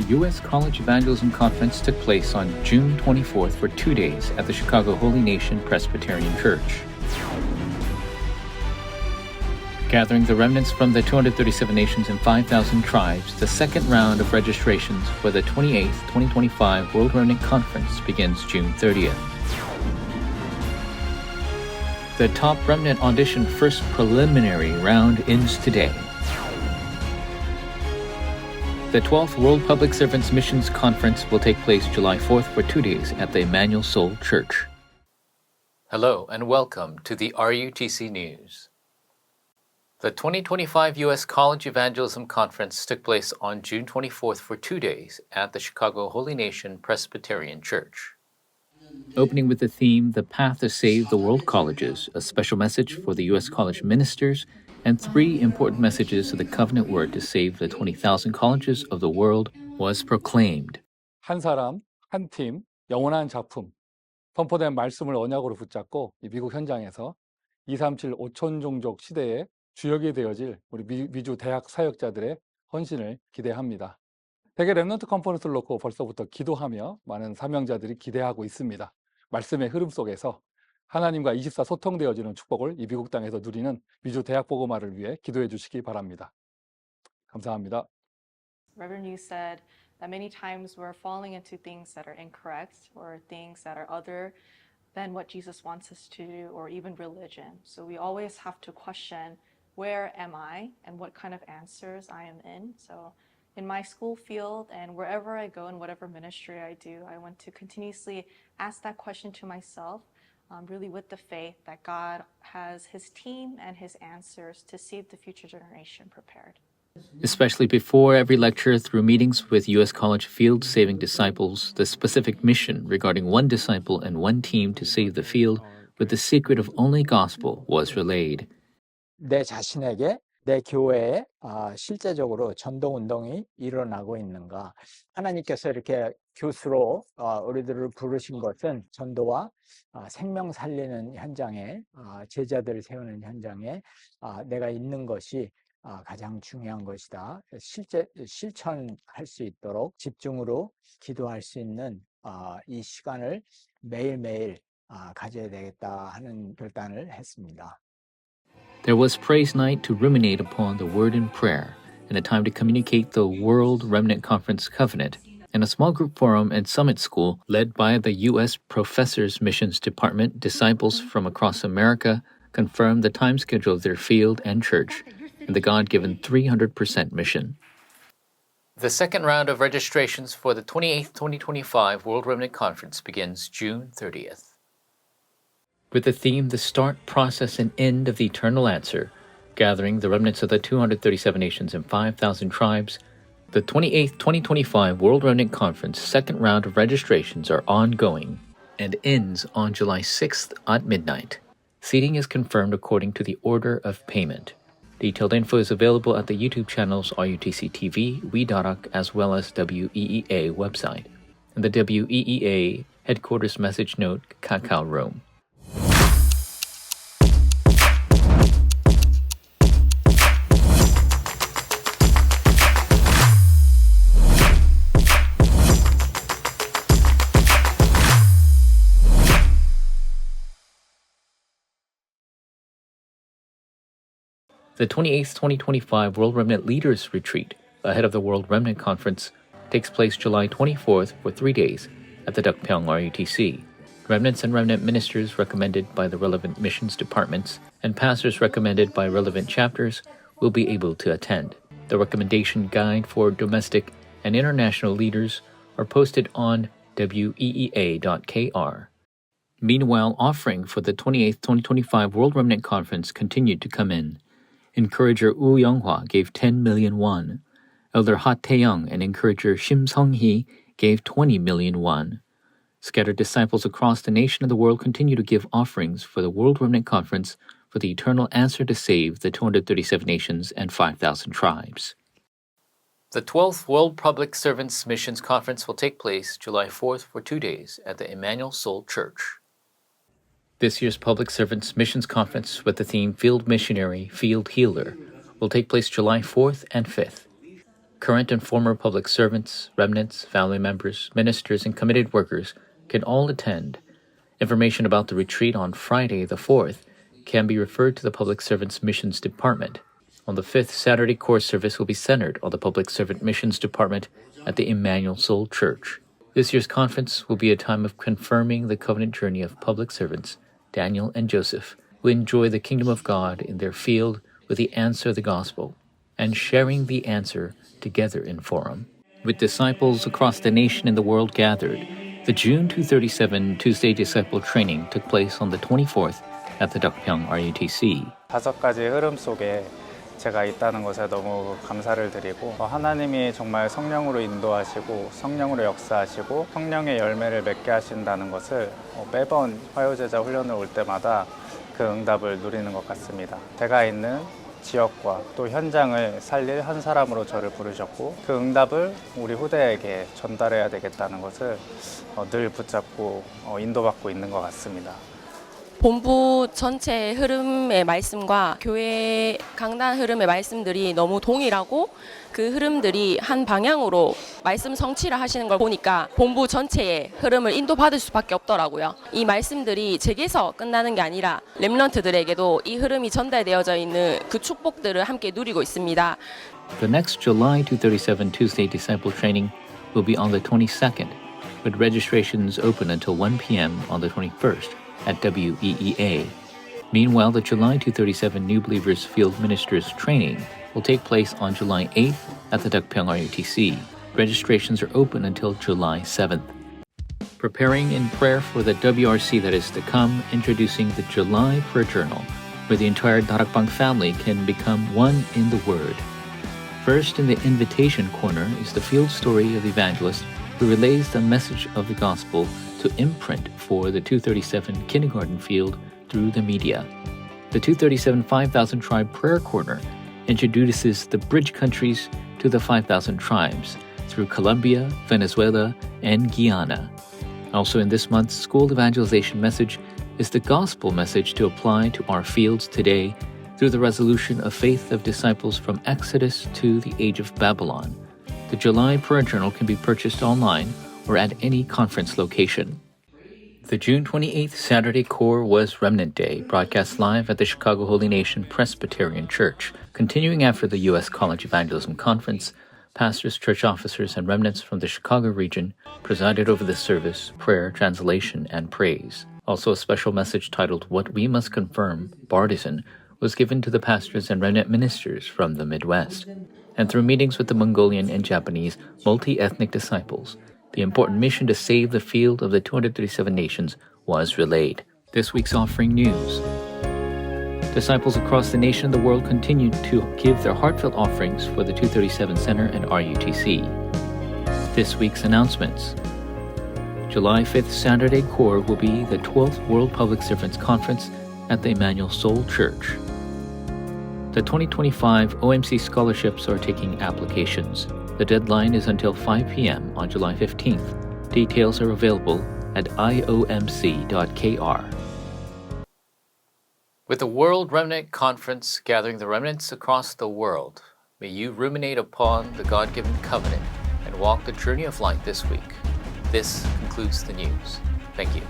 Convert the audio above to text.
U.S. College Evangelism Conference took place on June 24th for 2 days at the Chicago Holy Nation Presbyterian Church. Gathering the remnants from the 237 nations and 5,000 tribes, the second round of registrations for the 28th 2025 World Remnant Conference begins June 30th. The Top Remnant Audition first preliminary round ends today. The 12th World Public Servants Missions Conference will take place July 4th for 2 days at the Emmanuel Soul Church. Hello and welcome to the RUTC News. The 2025 U.S. College Evangelism Conference took place on June 24th for 2 days at the Chicago Holy Nation Presbyterian Church. Opening with the theme, The Path to Save the World Colleges, a special message for the U.S. college ministers, and 3 important messages of the covenant word to save the 20,000 colleges of the world was proclaimed. 한 사람, 한 팀, 영원한 작품. 선포된 말씀을 언약으로 붙잡고 이 미국 현장에서 237 5천 종족 시대에 주역이 되어질 우리 미주 대학 사역자들의 헌신을 기대합니다. 세계 렘넌트 컨퍼런스를 놓고 벌써부터 기도하며 많은 사명자들이 기대하고 있습니다. 말씀의 흐름 속에서 하나님과 24 소통되어지는 축복을 이 미국 땅에서 누리는 미주 대학 복음화를 위해 기도해 주시기 바랍니다. 감사합니다. Reverend Yu said that many times we're falling into things that are incorrect or things that are other than what Jesus wants us to do or even religion. So we always have to question, where am I and what kind of answers I am in? So in my school field and wherever I go and whatever ministry I do, I want to continuously ask that question to myself, really with the faith that God has His team and His answers to save the future generation prepared. Especially before every lecture, through meetings with U.S. College Field Saving Disciples, the specific mission regarding one disciple and one team to save the field with the secret of only gospel was relayed. 내 자신에게 내 교회에 실제적으로 전도 운동이 일어나고 있는가? 하나님께서 이렇게 교수로 우리들을 부르신 것은 전도와 생명 살리는 현장에 제자들을 세우는 현장에 내가 있는 것이 가장 중요한 것이다. 실천할 수 있도록 집중으로 기도할 수 있는 이 시간을 매일매일 가져야 되겠다 하는 결단을 했습니다. There was praise night to ruminate upon the word in prayer, and a time to communicate the World Remnant Conference covenant, and a small group forum and summit school led by the U.S. Professors Missions Department. Disciples from across America confirmed the time schedule of their field and church, and the God-given 300% mission. The second round of registrations for the 28th 2025 World Remnant Conference begins June 30th. With the theme, The Start, Process, and End of the Eternal Answer, gathering the remnants of the 237 nations and 5,000 tribes, the 28th 2025 World Remnant Conference second round of registrations are ongoing and ends on July 6th at midnight. Seating is confirmed according to the order of payment. Detailed info is available at the YouTube channels RUTC TV, we.org, as well as WEEA website, and the WEEA headquarters message note Kakao Room. The 28th 2025 World Remnant Leaders Retreat, ahead of the World Remnant Conference, takes place July 24th for 3 days at the Deokpyeong RUTC. Remnants and remnant ministers recommended by the relevant missions departments and pastors recommended by relevant chapters will be able to attend. The recommendation guide for domestic and international leaders are posted on weea.kr. Meanwhile, offering for the 28th 2025 World Remnant Conference continued to come in. Encourager Woo Younghwa gave 10 million won. Elder Ha Tae-young and encourager Shim Sung-hee gave 20 million won. Scattered disciples across the nation and the world continue to give offerings for the World Remnant Conference for the eternal answer to save the 237 nations and 5,000 tribes. The 12th World Public Servants Missions Conference will take place July 4th for 2 days at the Emmanuel Soul Church. This year's Public Servants Missions Conference with the theme Field Missionary, Field Healer will take place July 4th and 5th. Current and former public servants, remnants, family members, ministers, and committed workers can all attend. Information about the retreat on Friday the 4th can be referred to the Public Servants Missions Department. On the 5th, Saturday core service will be centered on the Public Servant Missions Department at the Emmanuel Soul Church. This year's conference will be a time of confirming the covenant journey of public servants, Daniel and Joseph, who enjoy the kingdom of God in their field with the answer of the gospel, and sharing the answer together in forum. With disciples across the nation and the world gathered, the June 237 Tuesday Disciple Training took place on the 24th at the Dakpyeong RUTC. 5가지 흐름 속에 제가 있다는 것에 너무 감사를 드리고 하나님이 정말 성령으로 인도하시고 성령으로 역사하시고 성령의 열매를 맺게 하신다는 것을 매번 화요제자 훈련을 올 때마다 그 응답을 누리는 것 같습니다. 제가 있는 지역과 또 현장을 살릴 한 사람으로 저를 부르셨고 그 응답을 우리 후대에게 전달해야 되겠다는 것을 늘 붙잡고 인도받고 있는 것 같습니다. 본부 전체의 흐름의 말씀과 교회 강단 흐름의 말씀들이 너무 동일하고 그 흐름들이 한 방향으로 말씀 성취를 하시는 걸 보니까 본부 전체의 흐름을 인도받을 수밖에 없더라고요. 이 말씀들이 제게서 끝나는 게 아니라 렘넌트들에게도 이 흐름이 전달되어져 있는 그 축복들을 함께 누리고 있습니다. The next July 237 Tuesday Disciple Training will be on the 22nd, with registrations open until 1 p.m. on the 21st. At WEEA. Meanwhile, the July 237 New Believers Field Ministers Training will take place on July 8th at the Dakpyeong RUTC. Registrations are open until July 7th. Preparing in prayer for the WRC that is to come, introducing the July Prayer Journal, where the entire Darakbang family can become one in the Word. First in the invitation corner is the field story of the evangelist who relays the message of the gospel to imprint for the 237 kindergarten field through the media. The 237 5,000 Tribe Prayer Corner introduces the bridge countries to the 5,000 tribes through Colombia, Venezuela, and Guyana. Also in this month's School Evangelization message is the gospel message to apply to our fields today through the resolution of faith of disciples from Exodus to the Age of Babylon. The July Prayer Journal can be purchased online or at any conference location. The June 28th Saturday Core was Remnant Day, broadcast live at the Chicago Holy Nation Presbyterian Church. Continuing after the U.S. College Evangelism Conference, pastors, church officers, and remnants from the Chicago region presided over the service, prayer, translation, and praise. Also, a special message titled What We Must Confirm, Bartisan, was given to the pastors and remnant ministers from the Midwest. And through meetings with the Mongolian and Japanese multi-ethnic disciples, the important mission to save the field of the 237 nations was relayed. This week's offering news. Disciples across the nation and the world continued to give their heartfelt offerings for the 237 Center and RUTC. This week's announcements. July 5th Saturday Core will be the 12th World Public Servants Conference at the Emmanuel Soul Church. The 2025 OMC scholarships are taking applications. The deadline is until 5 p.m. on July 15th. Details are available at iomc.kr. With the World Remnant Conference gathering the remnants across the world, may you ruminate upon the God-given covenant and walk the journey of light this week. This concludes the news. Thank you.